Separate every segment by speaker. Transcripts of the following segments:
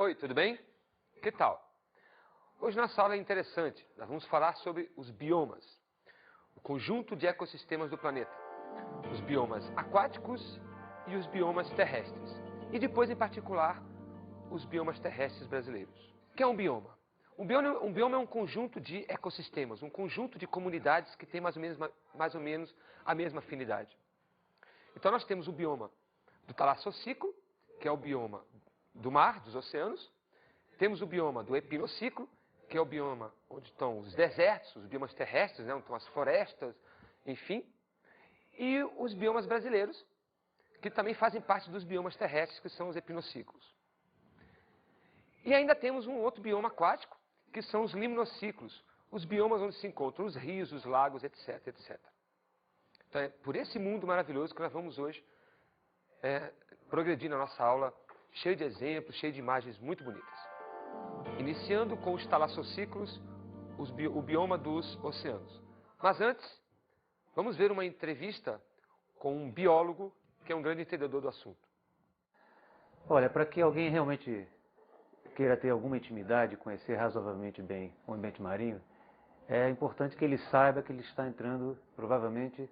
Speaker 1: Oi, tudo bem? Que tal? Hoje nossa aula é interessante. Nós vamos falar sobre os biomas, o conjunto de ecossistemas do planeta, os biomas aquáticos e os biomas terrestres. E depois, em particular, os biomas terrestres brasileiros. O que é um bioma? Um bioma é um conjunto de ecossistemas, um conjunto de comunidades que tem mais ou menos a mesma afinidade. Então nós temos o bioma do talassociclo, que é o bioma do mar, dos oceanos. Temos o bioma do epinociclo, que é o bioma onde estão os desertos, os biomas terrestres, né, onde estão as florestas, enfim. E os biomas brasileiros, que também fazem parte dos biomas terrestres, que são os epinociclos. E ainda temos um outro bioma aquático, que são os limnociclos, os biomas onde se encontram os rios, os lagos, etc, etc. Então é por esse mundo maravilhoso que nós vamos hoje progredir na nossa aula, cheio de exemplos, cheio de imagens muito bonitas. Iniciando com os talassociclos, o bioma dos oceanos. Mas antes, vamos ver uma entrevista com um biólogo que é um grande entendedor do assunto.
Speaker 2: Olha, para que alguém realmente queira ter alguma intimidade, conhecer razoavelmente bem o ambiente marinho, é importante que ele saiba que ele está entrando, provavelmente,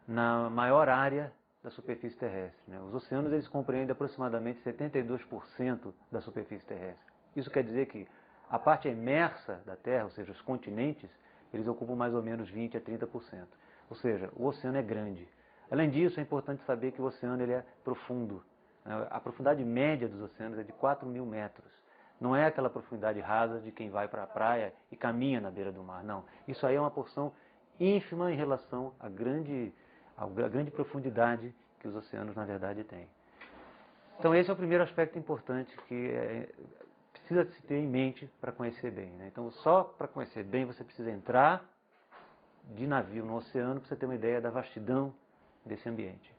Speaker 2: na maior área da superfície terrestre, né? Os oceanos eles compreendem aproximadamente 72% da superfície terrestre. Isso quer dizer que a parte imersa da Terra, ou seja, os continentes, eles ocupam mais ou menos 20% a 30%. Ou seja, o oceano é grande. Além disso, é importante saber que o oceano ele é profundo. A profundidade média dos oceanos é de 4.000 metros. Não é aquela profundidade rasa de quem vai para a praia e caminha na beira do mar, não. Isso aí é uma porção ínfima em relação à grande profundidade que os oceanos, na verdade, têm. Então, esse é o primeiro aspecto importante que precisa se ter em mente para conhecer bem, né? Então, só para conhecer bem, você precisa entrar de navio no oceano para você ter uma ideia da vastidão desse ambiente.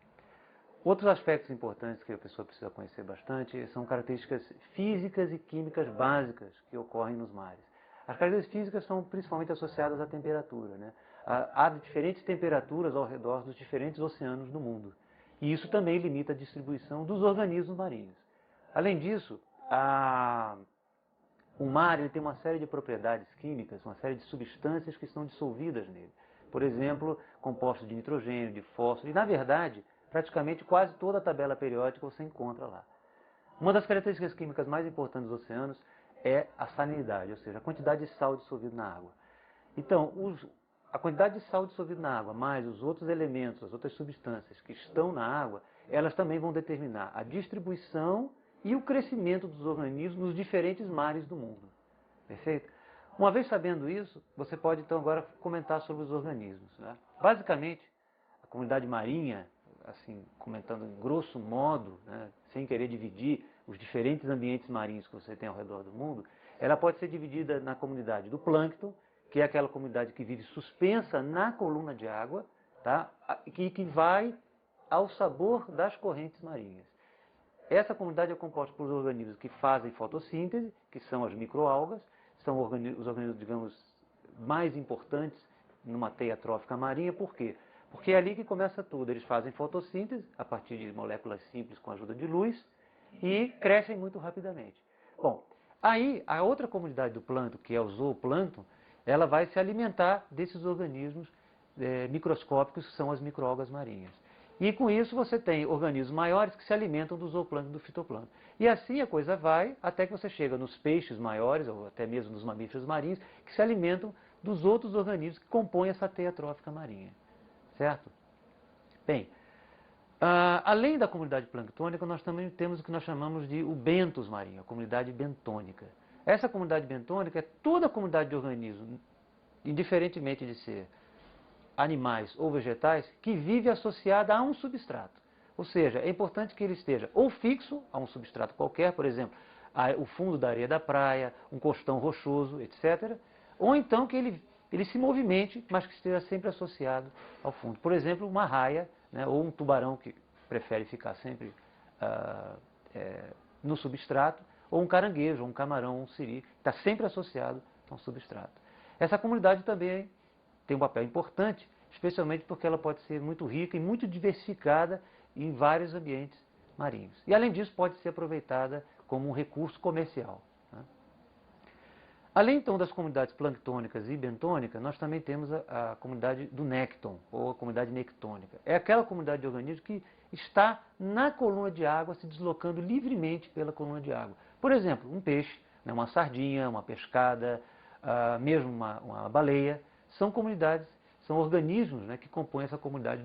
Speaker 2: Outros aspectos importantes que a pessoa precisa conhecer bastante são características físicas e químicas básicas que ocorrem nos mares. As características físicas são principalmente associadas à temperatura, né? Há diferentes temperaturas ao redor dos diferentes oceanos do mundo. E isso também limita a distribuição dos organismos marinhos. Além disso, o mar ele tem uma série de propriedades químicas, uma série de substâncias que estão dissolvidas nele. Por exemplo, compostos de nitrogênio, de fósforo, e na verdade, praticamente quase toda a tabela periódica você encontra lá. Uma das características químicas mais importantes dos oceanos é a salinidade, ou seja, a quantidade de sal dissolvido na água. Então, a quantidade de sal dissolvido na água, mais os outros elementos, as outras substâncias que estão na água, elas também vão determinar a distribuição e o crescimento dos organismos nos diferentes mares do mundo. Perfeito? Uma vez sabendo isso, você pode então agora comentar sobre os organismos, né? Basicamente, a comunidade marinha, assim, comentando em grosso modo, né, sem querer dividir os diferentes ambientes marinhos que você tem ao redor do mundo, ela pode ser dividida na comunidade do plâncton, que é aquela comunidade que vive suspensa na coluna de água, tá? que vai ao sabor das correntes marinhas. Essa comunidade é composta por organismos que fazem fotossíntese, que são as microalgas, são os organismos, digamos, mais importantes numa teia trófica marinha. Por quê? Porque é ali que começa tudo. Eles fazem fotossíntese a partir de moléculas simples com a ajuda de luz e crescem muito rapidamente. Bom, aí a outra comunidade do plâncton, que é o zooplâncton, ela vai se alimentar desses organismos microscópicos, que são as microalgas marinhas. E com isso você tem organismos maiores que se alimentam do zooplâncton e do fitoplâncton. E assim a coisa vai até que você chega nos peixes maiores, ou até mesmo nos mamíferos marinhos, que se alimentam dos outros organismos que compõem essa teia trófica marinha. Certo? Bem, além da comunidade planctônica, nós também temos o que nós chamamos de o bentos marinho, a comunidade bentônica. Essa comunidade bentônica é toda a comunidade de organismos, indiferentemente de ser animais ou vegetais, que vive associada a um substrato. Ou seja, é importante que ele esteja ou fixo a um substrato qualquer, por exemplo, o fundo da areia da praia, um costão rochoso, etc. Ou então que ele se movimente, mas que esteja sempre associado ao fundo. Por exemplo, uma raia, né, ou um tubarão que prefere ficar sempre no substrato, ou um caranguejo, ou um camarão, ou um siri, que está sempre associado a um substrato. Essa comunidade também tem um papel importante, especialmente porque ela pode ser muito rica e muito diversificada em vários ambientes marinhos. E além disso, pode ser aproveitada como um recurso comercial. Além, então, das comunidades planctônicas e bentônicas, nós também temos a comunidade do nécton, ou a comunidade nectônica. É aquela comunidade de organismos que está na coluna de água, se deslocando livremente pela coluna de água. Por exemplo, um peixe, né, uma sardinha, uma pescada, mesmo uma baleia, são comunidades, são organismos, né, que compõem essa comunidade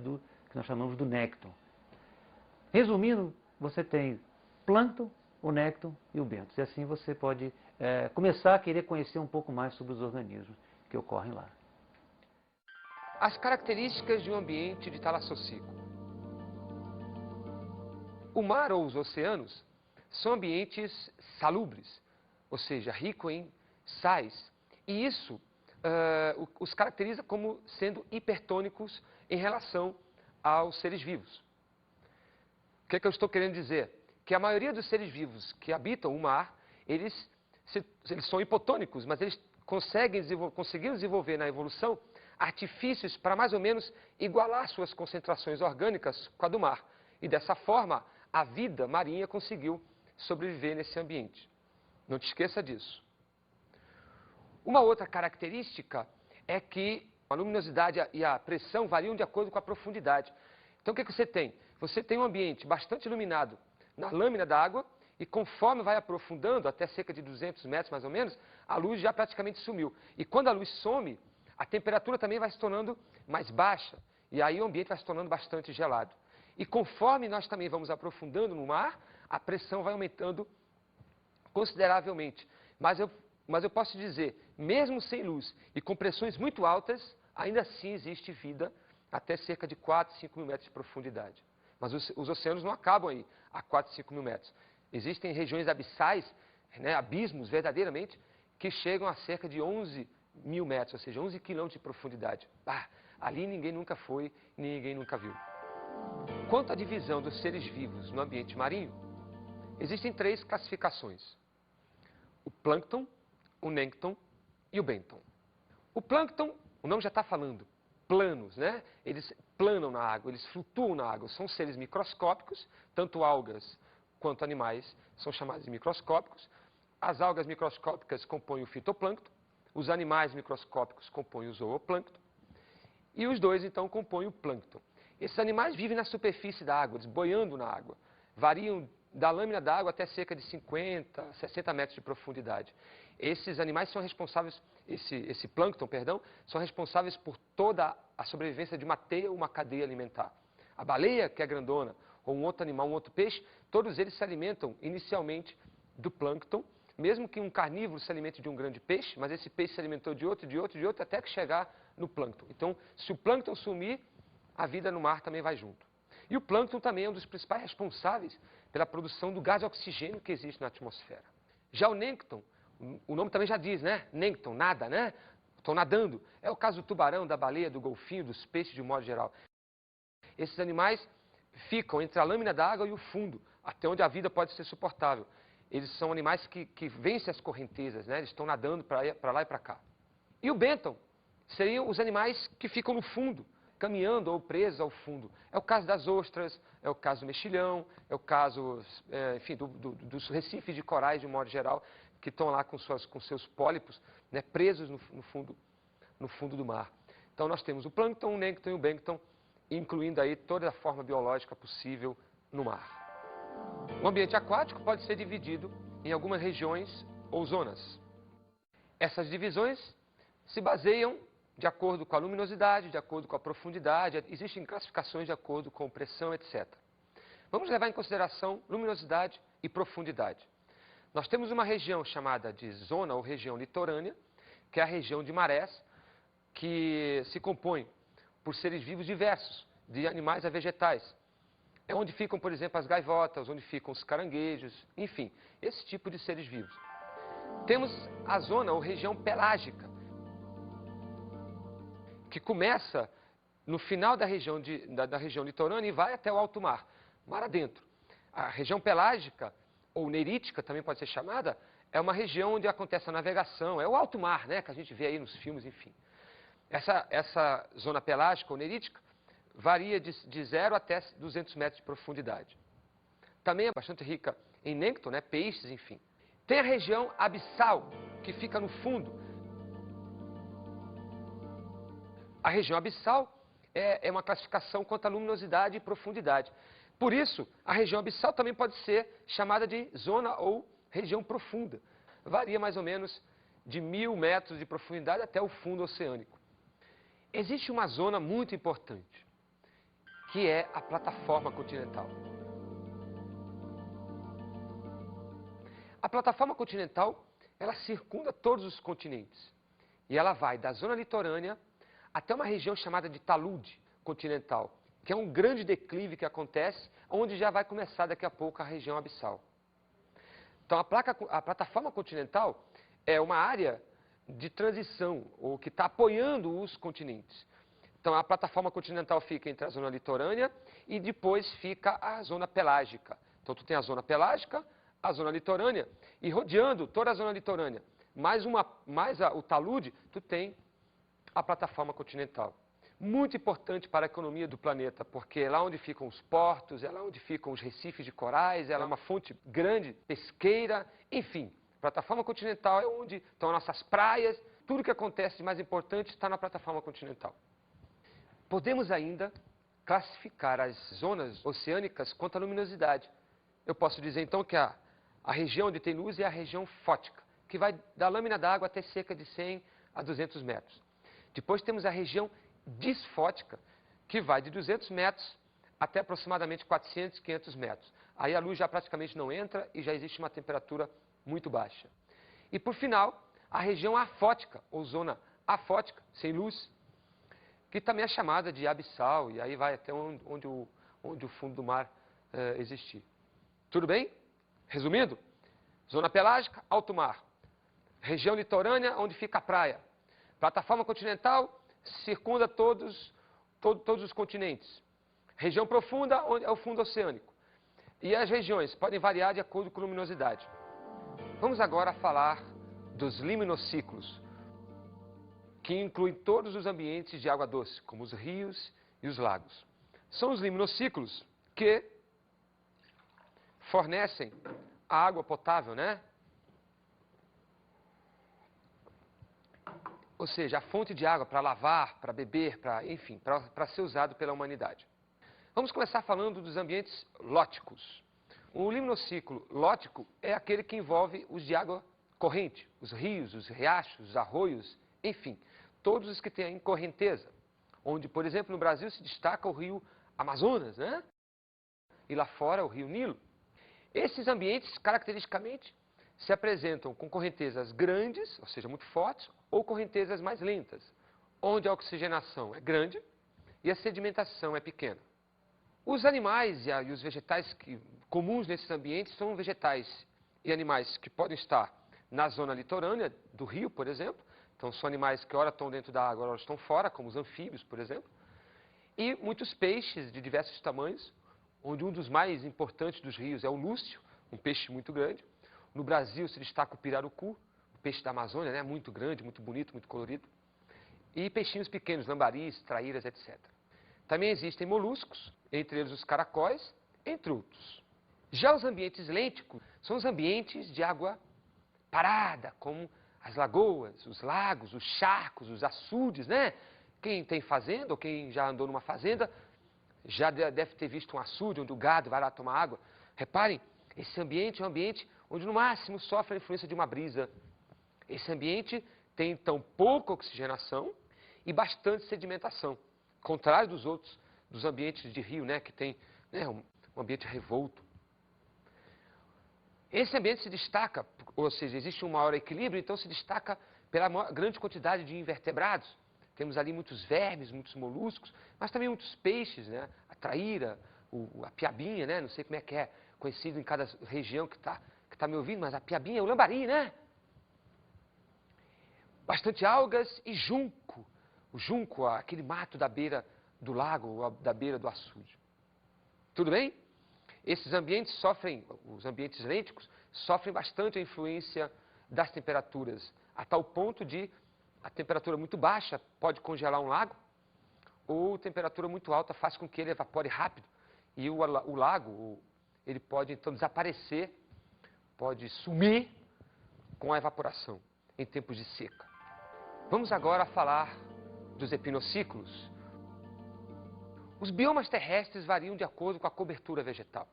Speaker 2: que nós chamamos do nécton. Resumindo, você tem plâncton, o nécton e o bento. E assim você pode começar a querer conhecer um pouco mais sobre os organismos que ocorrem lá.
Speaker 1: As características de um ambiente de talassociclo. O mar ou os oceanos são ambientes salubres, ou seja, ricos em sais. E isso os caracteriza como sendo hipertônicos em relação aos seres vivos. O que é que eu estou querendo dizer? Que a maioria dos seres vivos que habitam o mar, eles são hipotônicos, mas eles conseguiram desenvolver na evolução artifícios para mais ou menos igualar suas concentrações orgânicas com a do mar. E dessa forma, a vida marinha conseguiu sobreviver nesse ambiente. Não te esqueça disso. Uma outra característica é que a luminosidade e a pressão variam de acordo com a profundidade. Então o que você tem? Você tem um ambiente bastante iluminado na lâmina da água, e conforme vai aprofundando, até cerca de 200 metros mais ou menos, a luz já praticamente sumiu. E quando a luz some, a temperatura também vai se tornando mais baixa, e aí o ambiente vai se tornando bastante gelado. E conforme nós também vamos aprofundando no mar, a pressão vai aumentando consideravelmente. Mas eu posso dizer, mesmo sem luz e com pressões muito altas, ainda assim existe vida até cerca de 4, 5 mil metros de profundidade. Mas os oceanos não acabam aí, a 4, 5 mil metros. Existem regiões abissais, né, abismos verdadeiramente, que chegam a cerca de 11 mil metros, ou seja, 11 quilômetros de profundidade. Ali ninguém nunca foi, ninguém nunca viu. Quanto à divisão dos seres vivos no ambiente marinho, existem 3 classificações. O plâncton, o nêncton e o bênton. O plâncton, o nome já está falando, planos, né? Eles planam na água, eles flutuam na água. São seres microscópicos, tanto algas quanto animais são chamados de microscópicos. As algas microscópicas compõem o fitoplâncton, os animais microscópicos compõem o zooplâncton, e os dois, então, compõem o plâncton. Esses animais vivem na superfície da água, eles boiando na água. Variam da lâmina da água até cerca de 50, 60 metros de profundidade. Esses animais são responsáveis, esse plâncton, perdão, são responsáveis por toda a sobrevivência de uma teia ou uma cadeia alimentar. A baleia, que é grandona, ou um outro animal, um outro peixe, todos eles se alimentam inicialmente do plâncton, mesmo que um carnívoro se alimente de um grande peixe, mas esse peixe se alimentou de outro, até que chegar no plâncton. Então, se o plâncton sumir, a vida no mar também vai junto. E o plâncton também é um dos principais responsáveis pela produção do gás oxigênio que existe na atmosfera. Já o nêncton, o nome também já diz, né? Nêncton, nada, né? Estão nadando. É o caso do tubarão, da baleia, do golfinho, dos peixes de um modo geral. Esses animais ficam entre a lâmina da água e o fundo, até onde a vida pode ser suportável. Eles são animais que vencem as correntezas, né? Eles estão nadando para lá e para cá. E o bênton seriam os animais que ficam no fundo, caminhando ou presos ao fundo. É o caso das ostras, é o caso do mexilhão, é o caso, enfim, dos recifes de corais de um modo geral, que estão lá com seus pólipos, né, presos no fundo do mar. Então nós temos o plâncton, o nêncton e o bênton, incluindo aí toda a forma biológica possível no mar. O ambiente aquático pode ser dividido em algumas regiões ou zonas. Essas divisões se baseiam de acordo com a luminosidade, de acordo com a profundidade, existem classificações de acordo com pressão, etc. Vamos levar em consideração luminosidade e profundidade. Nós temos uma região chamada de zona ou região litorânea, que é a região de marés, que se compõe por seres vivos diversos, de animais a vegetais. É onde ficam, por exemplo, as gaivotas, onde ficam os caranguejos, enfim, esse tipo de seres vivos. Temos a zona ou região pelágica, que começa no final da região litorânea e vai até o alto mar, mar adentro. A região pelágica, ou nerítica também pode ser chamada, é uma região onde acontece a navegação, é o alto mar, né, que a gente vê aí nos filmes, enfim. Essa zona pelágica ou nerítica varia de 0 até 200 metros de profundidade. Também é bastante rica em nêncton, né, peixes, enfim. Tem a região abissal, que fica no fundo. A região abissal é uma classificação quanto à luminosidade e profundidade. Por isso, a região abissal também pode ser chamada de zona ou região profunda. Varia mais ou menos de 1000 metros de profundidade até o fundo oceânico. Existe uma zona muito importante, que é a plataforma continental. A plataforma continental, ela circunda todos os continentes. E ela vai da zona litorânea até uma região chamada de talude continental, que é um grande declive que acontece, onde já vai começar daqui a pouco a região abissal. Então, a plataforma continental é uma área de transição, ou que está apoiando os continentes. Então, a plataforma continental fica entre a zona litorânea e depois fica a zona pelágica. Então, tu tem a zona pelágica, a zona litorânea, e rodeando toda a zona litorânea, mais o talude, tu tem a plataforma continental. Muito importante para a economia do planeta, porque é lá onde ficam os portos, é lá onde ficam os recifes de corais, ela é uma fonte grande, pesqueira, enfim. A plataforma continental é onde estão as nossas praias, tudo que acontece de mais importante está na plataforma continental. Podemos ainda classificar as zonas oceânicas quanto à luminosidade. Eu posso dizer então que a região onde tem luz é a região fótica, que vai da lâmina d'água até cerca de 100 a 200 metros. Depois temos a região disfótica, que vai de 200 metros até aproximadamente 400, 500 metros. Aí a luz já praticamente não entra e já existe uma temperatura muito baixa. E por final, a região afótica, ou zona afótica, sem luz, que também é chamada de abissal, e aí vai até onde o fundo do mar existir. Tudo bem? Resumindo, zona pelágica, alto mar. Região litorânea, onde fica a praia. Plataforma continental, circunda todos os continentes. Região profunda, onde é o fundo oceânico. E as regiões podem variar de acordo com a luminosidade. Vamos agora falar dos liminociclos, que incluem todos os ambientes de água doce, como os rios e os lagos. São os liminociclos que fornecem a água potável, né? Ou seja, a fonte de água para lavar, para beber, enfim, para ser usado pela humanidade. Vamos começar falando dos ambientes lóticos. O liminociclo lótico é aquele que envolve os de água corrente, os rios, os riachos, os arroios, enfim, todos os que têm correnteza. Onde, por exemplo, no Brasil se destaca o rio Amazonas, né? E lá fora o rio Nilo. Esses ambientes, caracteristicamente, se apresentam com correntezas grandes, ou seja, muito fortes, ou correntezas mais lentas, onde a oxigenação é grande e a sedimentação é pequena. Os animais e os vegetais comuns nesses ambientes são vegetais e animais que podem estar na zona litorânea do rio, por exemplo. Então, são animais que ora estão dentro da água, ora estão fora, como os anfíbios, por exemplo. E muitos peixes de diversos tamanhos, onde um dos mais importantes dos rios é o lúcio, um peixe muito grande. No Brasil se destaca o pirarucu, o peixe da Amazônia, né? Muito grande, muito bonito, muito colorido. E peixinhos pequenos, lambaris, traíras, etc. Também existem moluscos, entre eles os caracóis, entre outros. Já os ambientes lênticos são os ambientes de água parada, como as lagoas, os lagos, os charcos, os açudes, né? Quem tem fazenda, ou quem já andou numa fazenda, já deve ter visto um açude onde o gado vai lá tomar água. Reparem, esse ambiente é um ambiente onde no máximo sofre a influência de uma brisa. Esse ambiente tem então pouca oxigenação e bastante sedimentação, contrário dos ambientes de rio, né, que tem um ambiente revolto. Esse ambiente se destaca, ou seja, existe um maior equilíbrio, então se destaca pela grande quantidade de invertebrados. Temos ali muitos vermes, muitos moluscos, mas também muitos peixes, né? A traíra, a piabinha, né? Não sei como é que é conhecido em cada região que tá me ouvindo, mas a piabinha é o lambari, né? Bastante algas e junco. O junco, aquele mato da beira do lago, ou da beira do açude. Tudo bem? Esses ambientes os ambientes lênticos, sofrem bastante a influência das temperaturas, a tal ponto de a temperatura muito baixa pode congelar um lago, ou temperatura muito alta faz com que ele evapore rápido. E o lago, ele pode então desaparecer pode sumir com a evaporação em tempos de seca. Vamos agora falar dos epinociclos. Os biomas terrestres variam de acordo com a cobertura vegetal.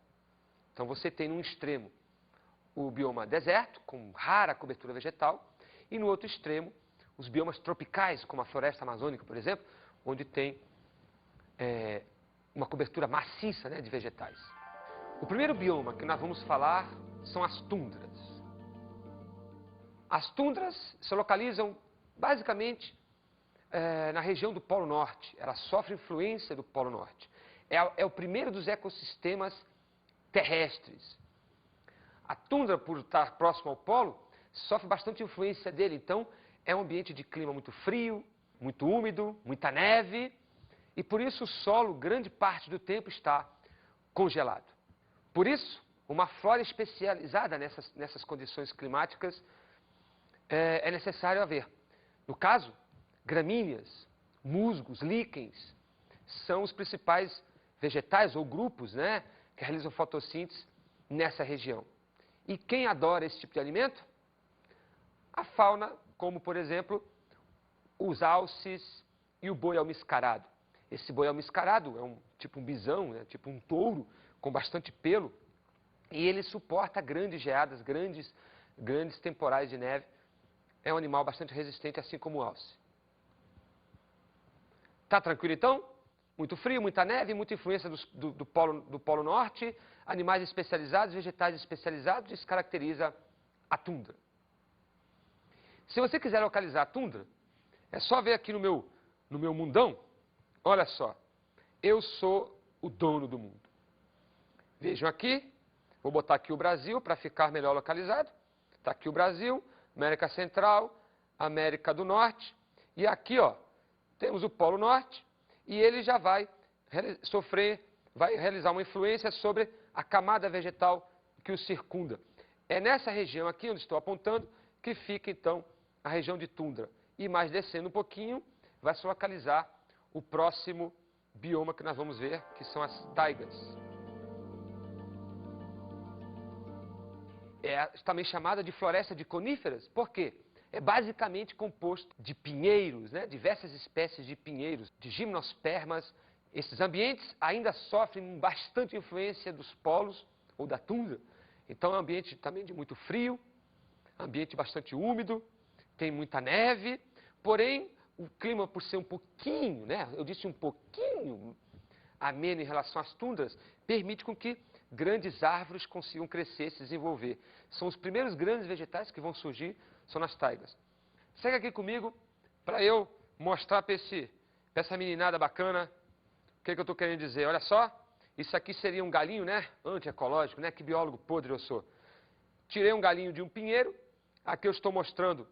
Speaker 1: Então você tem num extremo o bioma deserto, com rara cobertura vegetal, e no outro extremo os biomas tropicais, como a floresta amazônica, por exemplo, onde tem uma cobertura maciça, né, de vegetais. O primeiro bioma que nós vamos falar são as tundras. As tundras se localizam basicamente na região do Polo Norte. Ela sofre influência do Polo Norte. É o primeiro dos ecossistemas terrestres. A tundra, por estar próximo ao polo, sofre bastante influência dele. Então, é um ambiente de clima muito frio, muito úmido, muita neve, e por isso o solo, grande parte do tempo, está congelado. Por isso, uma flora especializada nessas condições climáticas é necessário haver. No caso, gramíneas, musgos, líquens, são os principais vegetais ou grupos, né, que realizam fotossíntese nessa região. E quem adora esse tipo de alimento? A fauna, como por exemplo, os alces e o boi almiscarado. Esse boi almiscarado é tipo um bisão, né, tipo um touro, com bastante pelo, e ele suporta grandes geadas, grandes temporais de neve. É um animal bastante resistente, assim como o alce. Tá tranquilo então? Muito frio, muita neve, muita influência do Polo Norte, animais especializados, vegetais especializados, isso caracteriza a tundra. Se você quiser localizar a tundra, é só ver aqui no meu mundão. Olha só, eu sou o dono do mundo. Vejam aqui, vou botar aqui o Brasil para ficar melhor localizado. Está aqui o Brasil, América Central, América do Norte. E aqui, ó, temos o Polo Norte e ele já vai realizar uma influência sobre a camada vegetal que o circunda. É nessa região aqui, onde estou apontando, que fica, então, a região de tundra. E mais descendo um pouquinho, vai se localizar o próximo bioma que nós vamos ver, que são as taigas. É também chamada de floresta de coníferas, por quê? É basicamente composto de pinheiros, né? Diversas espécies de pinheiros, de gimnospermas. Esses ambientes ainda sofrem bastante influência dos polos ou da tundra. Então é um ambiente também de muito frio, ambiente bastante úmido, tem muita neve, porém o clima, por ser um pouquinho, né? Eu disse um pouquinho ameno em relação às tundras, permite com que grandes árvores consigam crescer e se desenvolver. São os primeiros grandes vegetais que vão surgir, são nas taigas. Segue aqui comigo para eu mostrar para essa meninada bacana o que eu estou querendo dizer. Olha só, isso aqui seria um galinho, né? Antiecológico, né? Que biólogo podre eu sou. Tirei um galinho de um pinheiro, aqui eu estou mostrando.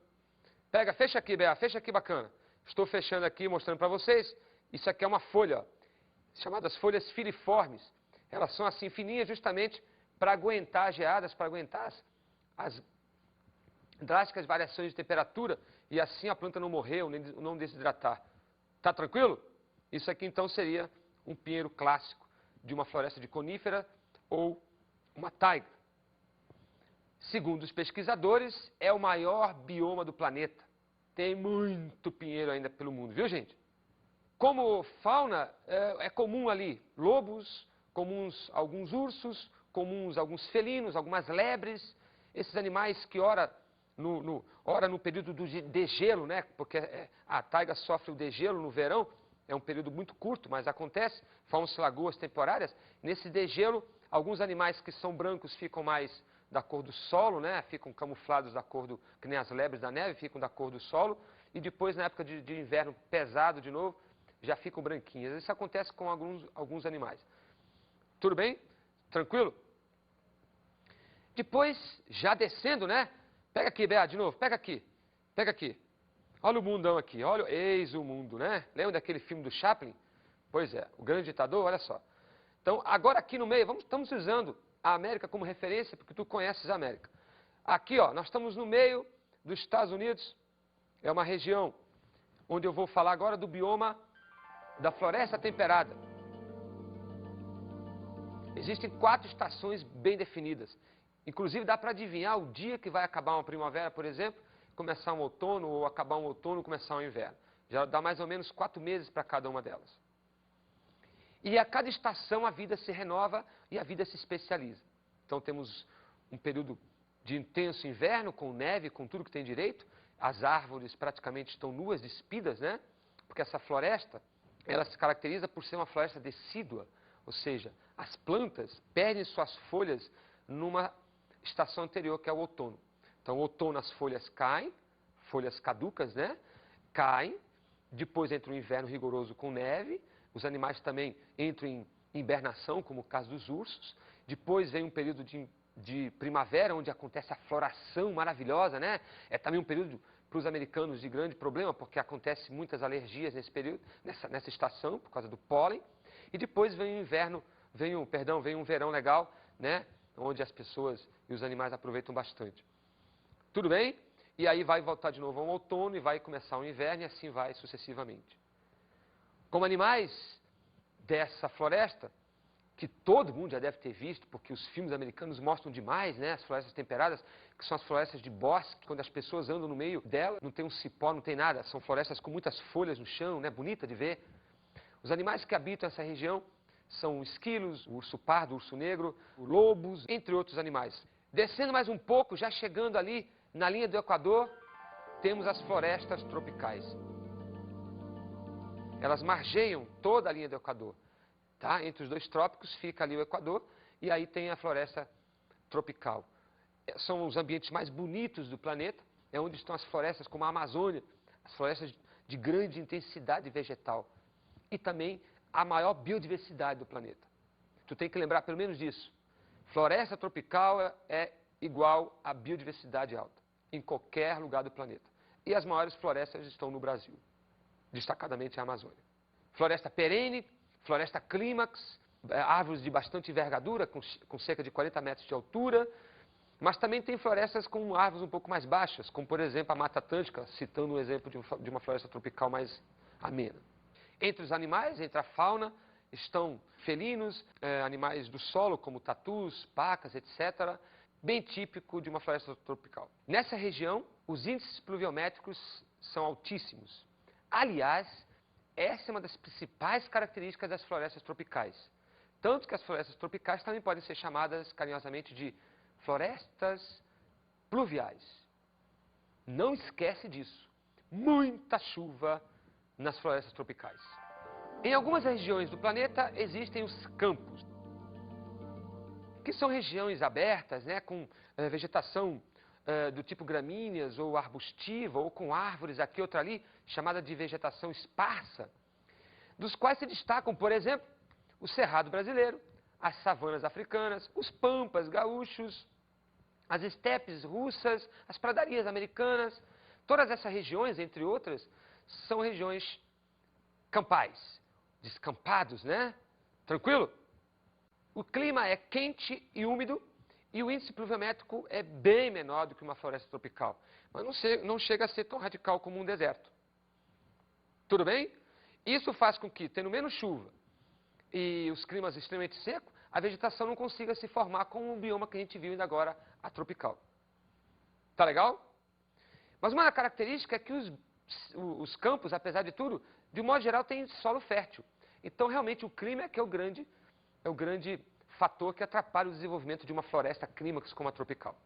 Speaker 1: Pega, fecha aqui, Bea, fecha aqui bacana. Estou fechando aqui, mostrando para vocês. Isso aqui é uma folha, ó, chamadas folhas filiformes. Elas são assim fininhas justamente para aguentar geadas, para aguentar as drásticas variações de temperatura e assim a planta não morrer ou não desidratar. Tá tranquilo? Isso aqui então seria um pinheiro clássico de uma floresta de conífera ou uma taiga. Segundo os pesquisadores, é o maior bioma do planeta. Tem muito pinheiro ainda pelo mundo, viu, gente? Como fauna, é comum ali lobos, comuns alguns ursos, comuns alguns felinos, algumas lebres, esses animais que ora no período do degelo, né? Porque a taiga sofre o degelo no verão, é um período muito curto, mas acontece, formam-se lagoas temporárias. Nesse degelo, alguns animais que são brancos ficam mais da cor do solo, né? Ficam camuflados da cor que nem as lebres da neve, ficam da cor do solo, e depois, na época de inverno pesado de novo, já ficam branquinhas. Isso acontece com alguns animais. Tudo bem? Tranquilo? Depois, já descendo, né? Pega aqui, Bea, de novo, pega aqui. Pega aqui. Olha o mundão aqui, olha, eis o mundo, né? Lembra daquele filme do Chaplin? Pois é, o grande ditador, olha só. Então, agora aqui no meio, estamos usando a América como referência, porque tu conheces a América. Aqui, ó, nós estamos no meio dos Estados Unidos, é uma região onde eu vou falar agora do bioma da floresta temperada. Existem 4 estações bem definidas. Inclusive dá para adivinhar o dia que vai acabar uma primavera, por exemplo, começar um outono, ou acabar um outono, começar um inverno. Já dá mais ou menos 4 meses para cada uma delas. E a cada estação a vida se renova e a vida se especializa. Então temos um período de intenso inverno, com neve, com tudo que tem direito. As árvores praticamente estão nuas, despidas, né? Porque essa floresta, ela se caracteriza por ser uma floresta decídua. Ou seja, as plantas perdem suas folhas numa estação anterior, que é o outono. Então, o outono as folhas caem, folhas caducas, né? Caem. Depois entra o inverno rigoroso com neve. Os animais também entram em hibernação, como o caso dos ursos. Depois vem um período de primavera, onde acontece a floração maravilhosa, né? É também um período para os americanos de grande problema, porque acontece muitas alergias nesse período, nessa estação, por causa do pólen. E depois vem o inverno, vem um verão legal, né? Onde as pessoas e os animais aproveitam bastante. Tudo bem? E aí vai voltar de novo ao outono e vai começar o inverno e assim vai sucessivamente. Como animais dessa floresta, que todo mundo já deve ter visto, porque os filmes americanos mostram demais, né? As florestas temperadas, que são as florestas de bosque, quando as pessoas andam no meio dela, não tem um cipó, não tem nada. São florestas com muitas folhas no chão, né? Bonita de ver. Os animais que habitam essa região são esquilos, o urso pardo, o urso negro, os lobos, entre outros animais. Descendo mais um pouco, já chegando ali na linha do Equador, temos as florestas tropicais. Elas margeiam toda a linha do Equador. Tá? Entre os dois trópicos fica ali o Equador e aí tem a floresta tropical. São os ambientes mais bonitos do planeta, é onde estão as florestas como a Amazônia, as florestas de grande intensidade vegetal. E também a maior biodiversidade do planeta. Tu tem que lembrar pelo menos disso. Floresta tropical é igual a biodiversidade alta, em qualquer lugar do planeta. E as maiores florestas estão no Brasil, destacadamente a Amazônia. Floresta perene, floresta clímax, árvores de bastante envergadura, com cerca de 40 metros de altura, mas também tem florestas com árvores um pouco mais baixas, como por exemplo a Mata Atlântica, citando um exemplo de uma floresta tropical mais amena. Entre os animais, entre a fauna, estão felinos, animais do solo, como tatus, pacas, etc., bem típico de uma floresta tropical. Nessa região, os índices pluviométricos são altíssimos. Aliás, essa é uma das principais características das florestas tropicais. Tanto que as florestas tropicais também podem ser chamadas carinhosamente de florestas pluviais. Não esquece disso. Muita chuva nas florestas tropicais. Em algumas regiões do planeta existem os campos, que são regiões abertas, né, com vegetação do tipo gramíneas ou arbustiva, ou com árvores aqui, outra ali, chamada de vegetação esparsa, dos quais se destacam, por exemplo, o cerrado brasileiro, as savanas africanas, os pampas gaúchos, as estepes russas, as pradarias americanas. Todas essas regiões, entre outras, são regiões campais, descampados, né? Tranquilo? O clima é quente e úmido e o índice pluviométrico é bem menor do que uma floresta tropical. Mas não chega a ser tão radical como um deserto. Tudo bem? Isso faz com que, tendo menos chuva e os climas extremamente secos, a vegetação não consiga se formar como um bioma que a gente viu ainda agora, a tropical. Tá legal? Mas uma característica é que os campos, apesar de tudo, de um modo geral, têm solo fértil. Então, realmente, o clima é que é o grande fator que atrapalha o desenvolvimento de uma floresta clímax como a tropical.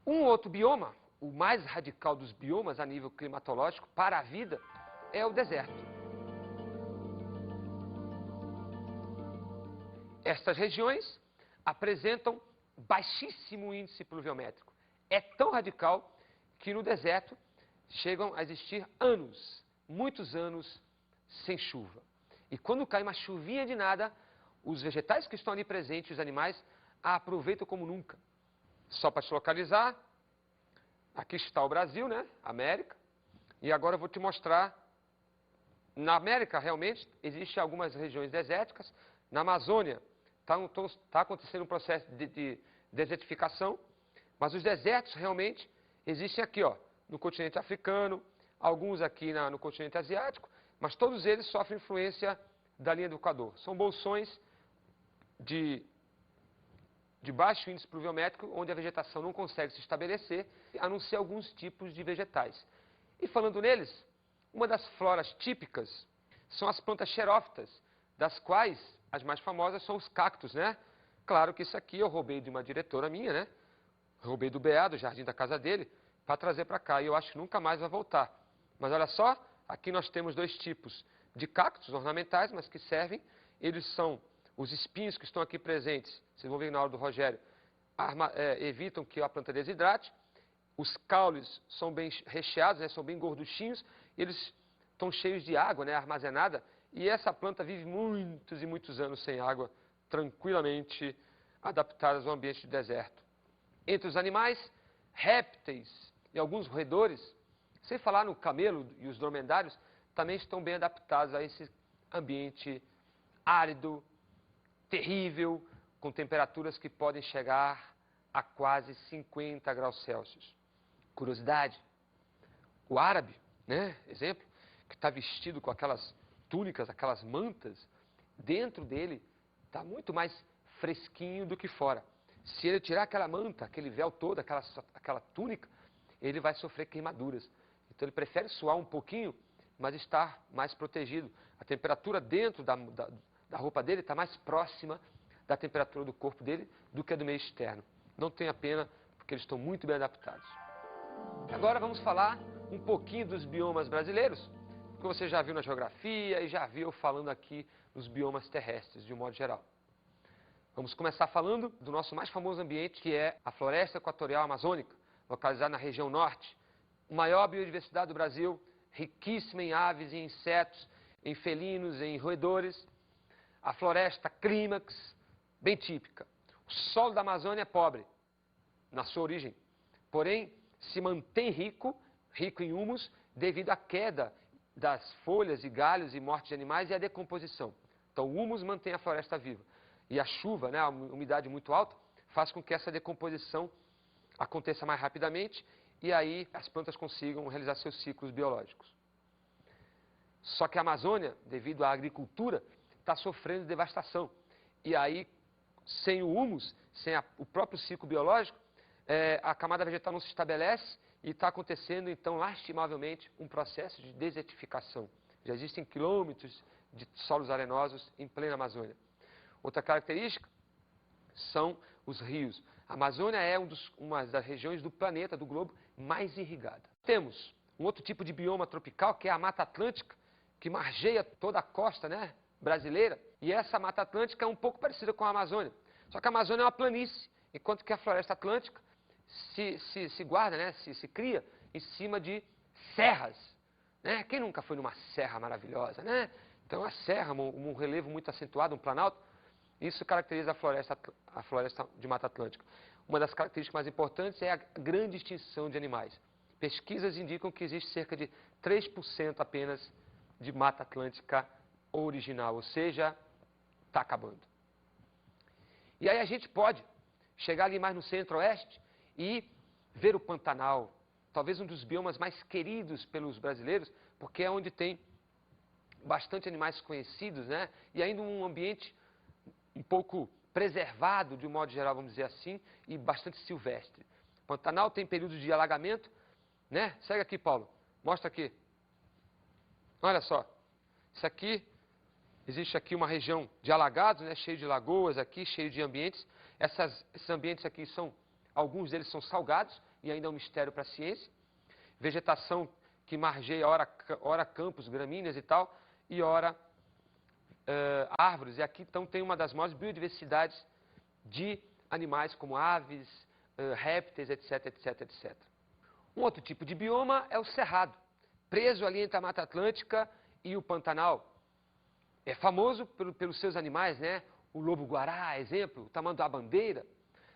Speaker 1: Um outro bioma, o mais radical dos biomas a nível climatológico para a vida, é o deserto. Estas regiões apresentam baixíssimo índice pluviométrico. É tão radical que no deserto chegam a existir anos, muitos anos, sem chuva. E quando cai uma chuvinha de nada, os vegetais que estão ali presentes, os animais, a aproveitam como nunca. Só para te localizar, aqui está o Brasil, né? América. E agora eu vou te mostrar. Na América, realmente, existem algumas regiões desérticas. Na Amazônia, está acontecendo um processo de desertificação. Mas os desertos, realmente, existem aqui, ó, no continente africano, alguns aqui no continente asiático, mas todos eles sofrem influência da linha do Equador. São bolsões de baixo índice pluviométrico, onde a vegetação não consegue se estabelecer, a não ser alguns tipos de vegetais. E falando neles, uma das floras típicas são as plantas xerófitas, das quais as mais famosas são os cactos, né? Claro que isso aqui eu roubei de uma diretora minha, né? Roubei do BA, do jardim da casa dele, para trazer para cá. E eu acho que nunca mais vai voltar. Mas olha só, aqui nós temos dois tipos de cactos ornamentais, mas que servem. Eles são os espinhos que estão aqui presentes, vocês vão ver na hora do Rogério, evitam que a planta desidrate. Os caules são bem recheados, né, são bem gorduchinhos, eles estão cheios de água, né, armazenada, e essa planta vive muitos e muitos anos sem água, tranquilamente adaptadas ao ambiente de deserto. Entre os animais, répteis e alguns roedores, sem falar no camelo e os dromedários, também estão bem adaptados a esse ambiente árido, terrível, com temperaturas que podem chegar a quase 50 graus Celsius. Curiosidade, o árabe, né, exemplo, que está vestido com aquelas túnicas, aquelas mantas, dentro dele está muito mais fresquinho do que fora. Se ele tirar aquela manta, aquele véu todo, aquela túnica, ele vai sofrer queimaduras. Então ele prefere suar um pouquinho, mas estar mais protegido. A temperatura dentro da roupa dele está mais próxima da temperatura do corpo dele do que a do meio externo. Não tenha pena, porque eles estão muito bem adaptados. Agora vamos falar um pouquinho dos biomas brasileiros, que você já viu na geografia e já viu falando aqui nos biomas terrestres, de um modo geral. Vamos começar falando do nosso mais famoso ambiente, que é a floresta equatorial amazônica, localizada na região norte. A maior biodiversidade do Brasil, riquíssima em aves e insetos, em felinos, em roedores. A floresta clímax, bem típica. O solo da Amazônia é pobre, na sua origem, porém se mantém rico em humus, devido à queda das folhas e galhos e morte de animais e à decomposição. Então o humus mantém a floresta viva. E a chuva, né, a umidade muito alta, faz com que essa decomposição aconteça mais rapidamente e aí as plantas consigam realizar seus ciclos biológicos. Só que a Amazônia, devido à agricultura, está sofrendo devastação. E aí, sem o humus, sem o próprio ciclo biológico, a camada vegetal não se estabelece e está acontecendo, então, lastimavelmente, um processo de desertificação. Já existem quilômetros de solos arenosos em plena Amazônia. Outra característica são os rios. A Amazônia é uma das regiões do planeta, do globo, mais irrigada. Temos um outro tipo de bioma tropical, que é a Mata Atlântica, que margeia toda a costa, né, brasileira. E essa Mata Atlântica é um pouco parecida com a Amazônia. Só que a Amazônia é uma planície, enquanto que a Floresta Atlântica se guarda, né, se cria em cima de serras. Né? Quem nunca foi numa serra maravilhosa, né? Então a serra, um relevo muito acentuado, um planalto, isso caracteriza a floresta de Mata Atlântica. Uma das características mais importantes é a grande extinção de animais. Pesquisas indicam que existe cerca de 3% apenas de Mata Atlântica original, ou seja, está acabando. E aí a gente pode chegar ali mais no centro-oeste e ver o Pantanal, talvez um dos biomas mais queridos pelos brasileiros, porque é onde tem bastante animais conhecidos, né? E ainda um ambiente um pouco preservado, de um modo geral, vamos dizer assim, e bastante silvestre. O Pantanal tem períodos de alagamento, né? Segue aqui, Paulo. Mostra aqui. Olha só. Isso aqui, existe aqui uma região de alagados, né? Cheio de lagoas aqui, cheio de ambientes. Esses ambientes aqui alguns deles são salgados, e ainda é um mistério para a ciência. Vegetação que margeia, ora campos, gramíneas e tal, e ora árvores. E aqui, então, tem uma das maiores biodiversidades de animais, como aves, répteis, etc, etc, etc. Um outro tipo de bioma é o cerrado, preso ali entre a Mata Atlântica e o Pantanal. É famoso pelos seus animais, né? O lobo-guará, exemplo, o tamanduá-bandeira.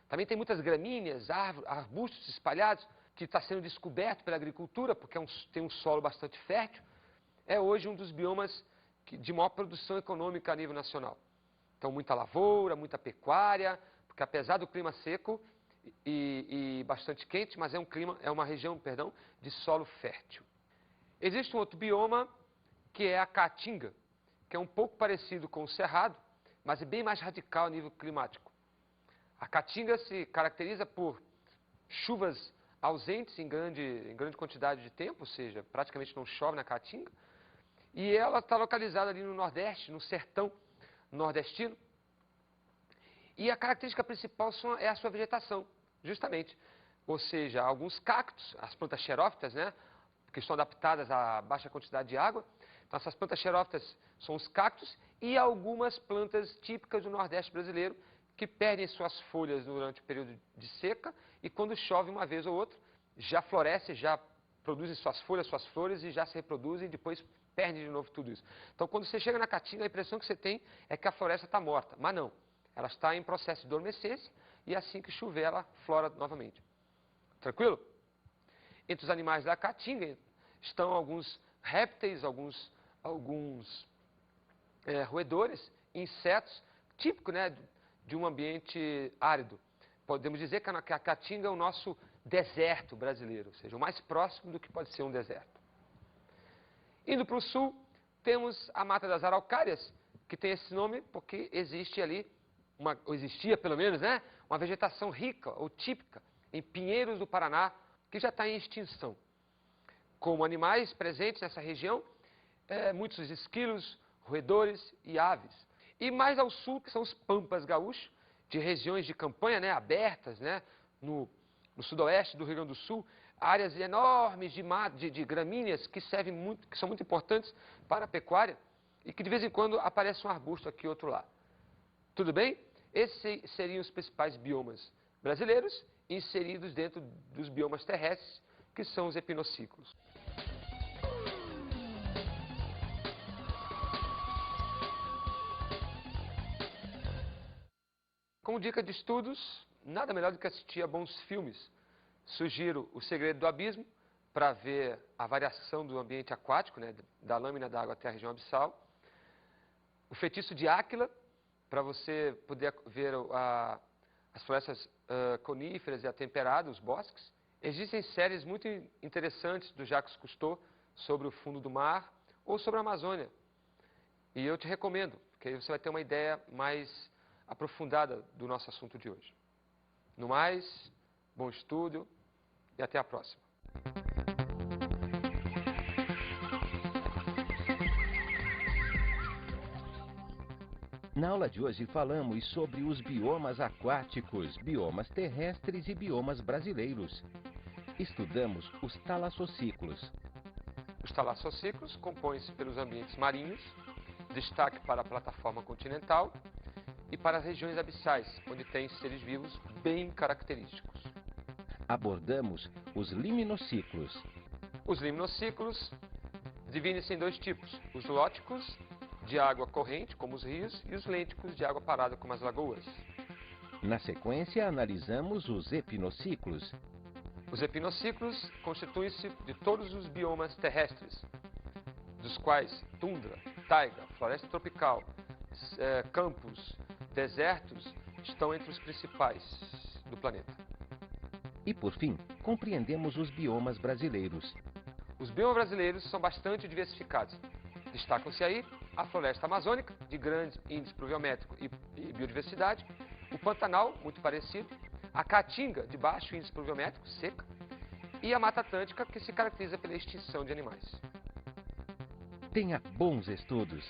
Speaker 1: Também tem muitas gramíneas, arbustos espalhados, que está sendo descoberto pela agricultura, porque tem um solo bastante fértil. É hoje um dos biomas de maior produção econômica a nível nacional. Então, muita lavoura, muita pecuária, porque apesar do clima seco e bastante quente, mas é uma região, de solo fértil. Existe um outro bioma, que é a caatinga, que é um pouco parecido com o cerrado, mas é bem mais radical a nível climático. A Caatinga se caracteriza por chuvas ausentes em grande quantidade de tempo, ou seja, praticamente não chove na Caatinga, e ela está localizada ali no Nordeste, no sertão nordestino, e a característica principal é a sua vegetação, justamente. Ou seja, alguns cactos, as plantas xerófitas, né, que estão adaptadas a baixa quantidade de água. Então, essas plantas xerófitas são os cactos e algumas plantas típicas do Nordeste brasileiro que perdem suas folhas durante o período de seca e quando chove uma vez ou outra, já florescem, já produzem suas folhas, suas flores e já se reproduzem e depois perdem de novo tudo isso. Então, quando você chega na Caatinga, a impressão que você tem é que a floresta está morta, mas não. Ela está em processo de dormência e assim que chover, ela flora novamente. Tranquilo? Entre os animais da Caatinga estão alguns répteis, alguns roedores, insetos, típico, né, de um ambiente árido. Podemos dizer que a Caatinga é o nosso deserto brasileiro, ou seja, o mais próximo do que pode ser um deserto. Indo para o sul, temos a Mata das Araucárias, que tem esse nome porque existe ali, ou existia pelo menos, né, uma vegetação rica ou típica em Pinheiros do Paraná, que já está em extinção. Como animais presentes nessa região, muitos esquilos, roedores e aves. E mais ao sul, que são os pampas gaúchos, de regiões de campanha, né, abertas, né, no sudoeste do Rio Grande do Sul, áreas enormes de gramíneas que que são muito importantes para a pecuária e que de vez em quando aparece um arbusto aqui e outro lá. Tudo bem? Esses seriam os principais biomas brasileiros inseridos dentro dos biomas terrestres, que são os epinociclos. Como dica de estudos, nada melhor do que assistir a bons filmes. Sugiro O Segredo do Abismo, para ver a variação do ambiente aquático, né, da lâmina d'água até a região abissal. O Feitiço de Áquila, para você poder ver as florestas coníferas e atemperadas, os bosques. Existem séries muito interessantes do Jacques Cousteau sobre o fundo do mar ou sobre a Amazônia. E eu te recomendo, porque aí você vai ter uma ideia mais aprofundada do nosso assunto de hoje. No mais, bom estudo e até a próxima.
Speaker 3: Na aula de hoje falamos sobre os biomas aquáticos, biomas terrestres e biomas brasileiros. Estudamos os talassociclos.
Speaker 1: Os talassociclos compõem-se pelos ambientes marinhos, destaque para a plataforma continental e para as regiões abissais, onde tem seres vivos bem característicos.
Speaker 3: Abordamos os liminociclos.
Speaker 1: Os liminociclos dividem-se em dois tipos, os lóticos, de água corrente, como os rios, e os lênticos, de água parada, como as lagoas.
Speaker 3: Na sequência, analisamos os epinociclos.
Speaker 1: Os epinociclos constituem-se de todos os biomas terrestres, dos quais tundra, taiga, floresta tropical, campos, desertos estão entre os principais do planeta.
Speaker 3: E por fim, compreendemos os biomas brasileiros.
Speaker 1: Os biomas brasileiros são bastante diversificados. Destacam-se aí a floresta amazônica, de grande índice pluviométrico e biodiversidade, o Pantanal, muito parecido, a Caatinga, de baixo índice pluviométrico, seca, e a Mata Atlântica, que se caracteriza pela extinção de animais.
Speaker 3: Tenha bons estudos!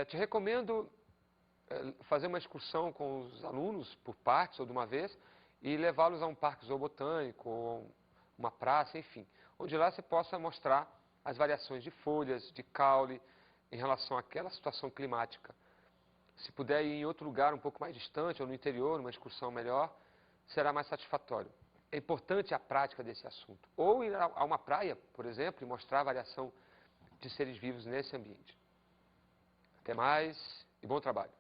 Speaker 1: Te recomendo fazer uma excursão com os alunos, por partes ou de uma vez, e levá-los a um parque zoobotânico, ou uma praça, enfim, onde lá você possa mostrar as variações de folhas, de caule, em relação àquela situação climática. Se puder ir em outro lugar um pouco mais distante, ou no interior, uma excursão melhor, será mais satisfatório. É importante a prática desse assunto. Ou ir a uma praia, por exemplo, e mostrar a variação de seres vivos nesse ambiente. Até mais e bom trabalho.